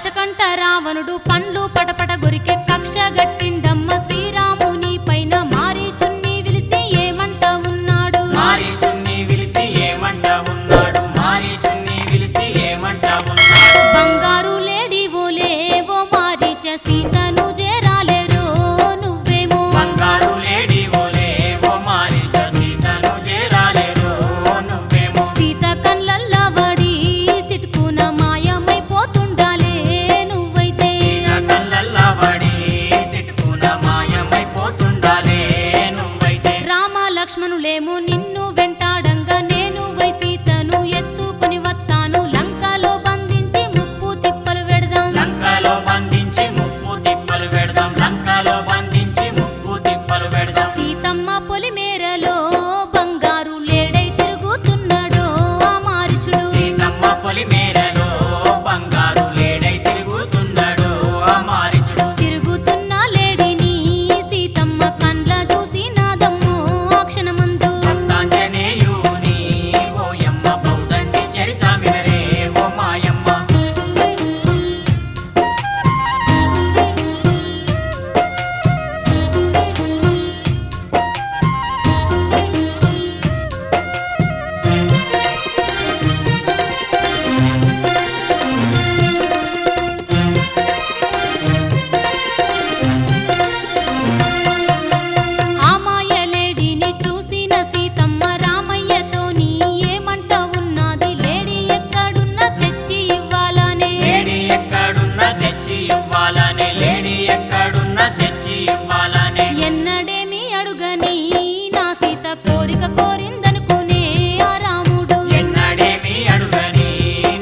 దశకంఠ రావణుడు పండ్లు పటపట గొరికే కక్ష గట్టిండమ్మ శ్రీరాముని పైన మారీచున్ని విలిసి ఏమంట ఉన్నాడు మారీచున్ని విలిసి ఏమంట ఉన్నాడు మారీచున్ని విలిసి ఏమంట ఉన్నాడు బంగారు లేడి ఓలే ఓ మారీచ సీతను చేరాలేరో నువ్వేమో బంగారు లేడి ఓలే ఓ మారీచ సీతను చేరాలేరో నువ్వేమో సీత కళ్ళల్లా వడి సిటుకున మాయమైపోతుండాలే నువ్వైతే సీత కళ్ళల్లా వడి సిటుకున మాయమైపోతుండాలే నువ్వైతే రామ లక్ష్మణులేమో నిన్ను వెంటాడంగా నేను వై సీతను ఎత్తుకొని వస్తాను లంకలో బంధించి ముప్పు తిప్పలు పెడదాం లంకలో బంధించి ముప్పు తిప్పలు పెడదాం లంకలో బంధించి ముప్పు తిప్పలు పెడదాం సీతమ్మ పొలిమేరలో బంగారు లేడై తిరుగుతున్నాడో ఆ మారీచుడు సీతమ్మ పొలిమేరలో బంగారు లేడై తిరుగుతున్నాడు ఆ మారీచుడు తిరుగుతున్న లేడిని సీతమ్మ కండ్ల చూసి నాదమ్మో ఆ క్షణమందు భక్తాంజనేయుని ఓయమ్మ బౌదండి చరిత వినరే ఓ మాయమ్మ ఆ మాయ లేడిని చూసిన సీతమ్మ రామయ్యతోని ఏమంట ఉన్నది లేడి ఎక్కడున్నా తెచ్చి ఇవ్వాలనే లేడీ ఎక్కడున్నా తెచ్చి ఇవ్వాలనే లేడీ ఎక్కడున్నా తెచ్చి ఇవ్వాలనే ఎన్నడేమి అడుగని నా సీత కోరిక కోరిందనుకునే ఆ రాముడు ఎన్నడేమి అడుగని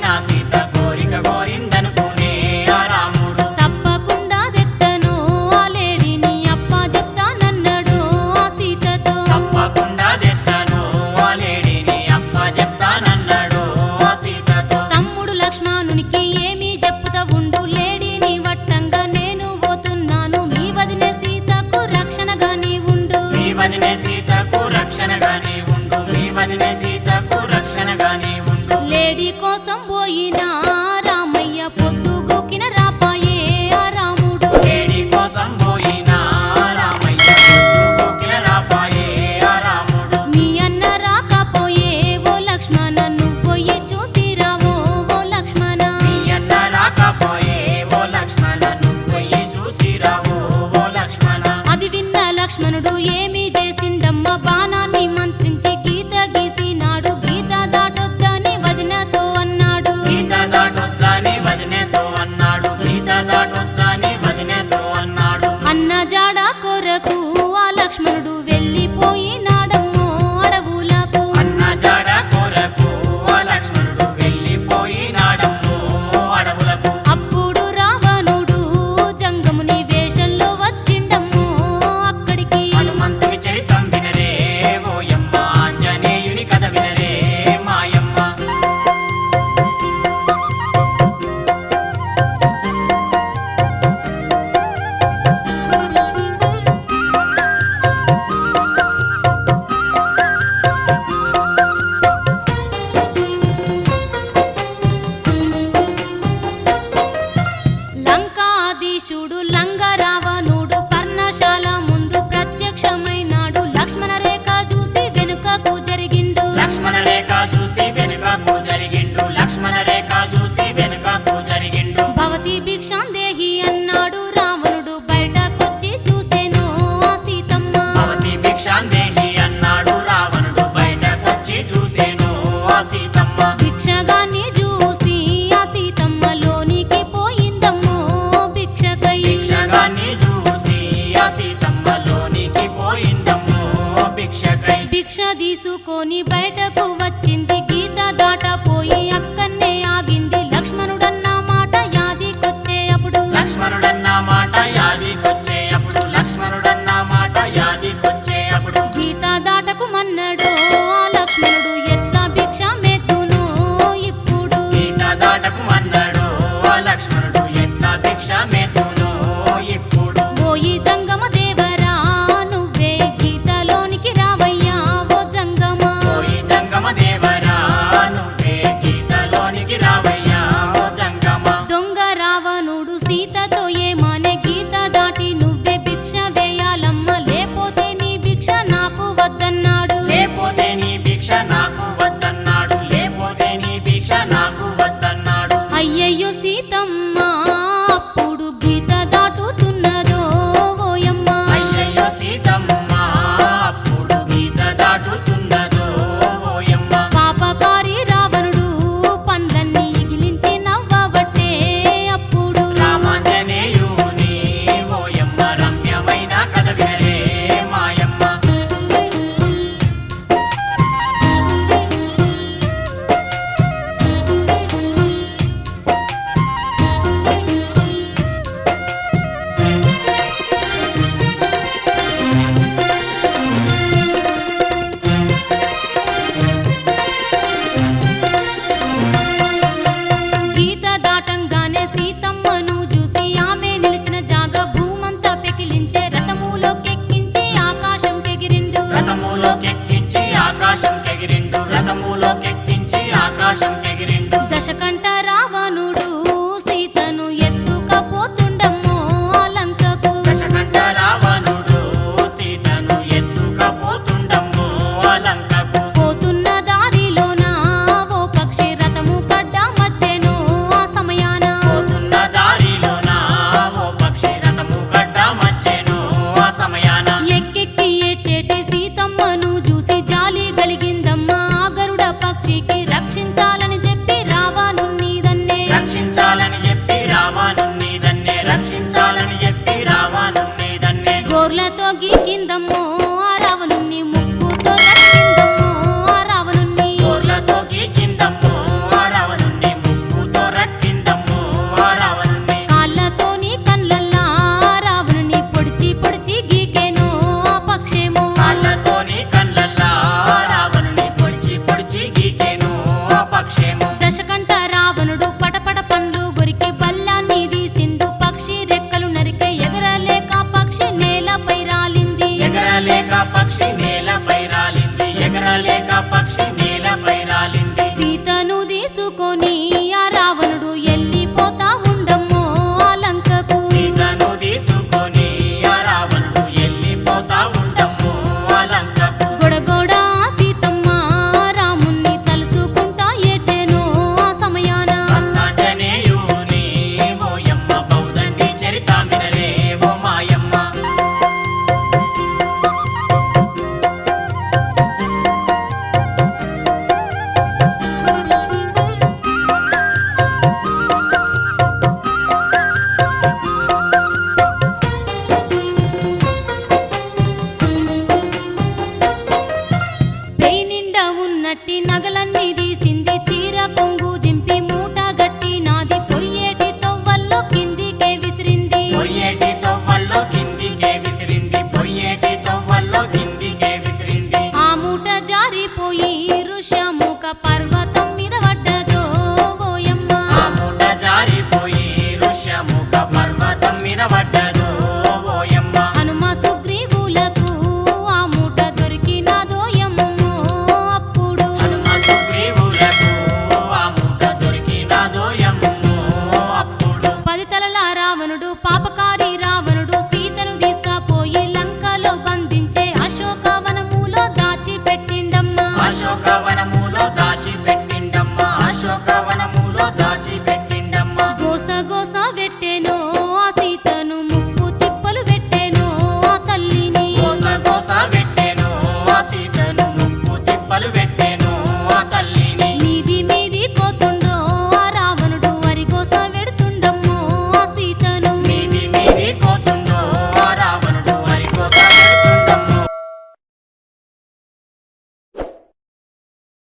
నా సీత కోరిక కోరిందనుకునే ఆ రాముడు తప్పకుండా తెత్తను ఆ లేడిని అప్ప చెప్తానన్నాడు ఆ సీతతో తప్పకుండా తెత్తను ఆ లేడీని అప్ప చెప్తానన్నాడు ఆ సీతతో తమ్ముడు లక్ష్మణునికి ఏమీ చెప్పుతా ఉండు లేడిని వట్టంగా నేను పోతున్నాను మీ వదిన సీతకు రక్షణగా నీ ఉండు మీ వదినే సీతకు రక్షణగానే ఉండు మీ వదినే సీతకు రక్షణగానే ఉండు లేడీ కోసం పోయిన రామయ్య పొద్దు గోకిన రాపాయే ఆ రాముడు లేడీ కోసం పోయిన రామయ్య కోకిల రాపాయే ఆ రాముడు మీ అన్న రాకపోయే ఓ లక్ష్మణ నువ్వు పోయి చూసి రావో ఓ లక్ష్మణ మీ అన్న రాకపోయే ఓ లక్ష్మణ నువ్వు పోయి చూసి రావు ఓ లక్ష్మణ అది విన్న లక్ష్మణుడు ఏమి చేసిండమ్మ బాణాన్ని మంత్రించి గీత గీసినాడు గీత దాటొద్దని వదినతో అన్నాడు గీత దాటొద్దని వదినేతో అన్నాడు గీత దాటొద్దని వదినేతో అన్నాడు అన్న జాడ కొరకు ఆ లక్ష్మణుడు వెళ్ళిపోయినాడమ్మో అడవులకు అన్న జాడ కొరకు ఆ లక్ష్మణుడు వెళ్ళిపోయినాడమ్మో అడవులకు అప్పుడు రావణుడు జంగముని వేషంలో వచ్చిండమ్మో అక్కడికి హనుమంతుని చరితం వినరే ఓయమ్మ ఆంజనేయుని కథ వినరే మాయమ్మ లంకాధీశుడు లంగ రావణుడు పర్ణశాల ముందు ప్రత్యక్షమైనాడు లక్ష్మణ రేఖ చూసి వెనుకకు జరిగిండు లక్ష్మణ రేఖ చూసి వెనుకకు జరిగిండు లక్ష్మణ రేఖ చూసి వెనుకకు జరిగిండు భవతి భిక్షాందేహి అన్నాడు రావణుడు బయటకొచ్చి చూసేను ఆ సీతమ్మ భవతి భిక్షాందేహి అన్నాడు రావణుడు బయటకొచ్చి చూసేను ఆ సీతమ్మ భిక్షగాన్ని చూసి ఆ సీతమ్మ లోనికి పోయిందమ్మో భిక్షకై భిక్షగాన్ని చూసి ఆ సీతమ్మ లోనికి పోయిందమ్మో భిక్షకై భిక్ష తీసుకొని బయటకు వచ్చింది గీత దాటపోయి అక్కన్నే ఆగింది లక్ష్మణుడన్న మాట యాదికొచ్చే అప్పుడు లక్ష్మణుడన్న మాట యాదికొచ్చే అప్పుడు లక్ష్మణుడన్న మాట యాదికొచ్చే అప్పుడు గీత దాటకు మన్నడు ఆ లక్ష్మణుడు ఎట్లా భిక్ష మెత్తును ఇప్పుడు గీత దాటకు అన్నాడు ఆ లక్ష్మణుడు ఎట్లా భిక్ష మెత్తును ఇప్పుడు ఓయి జంగమ దేవరా నువ్వే గీతలోనికి రావయ్యా ఓ జంగమ పోయి జంగమ సీతమ్మ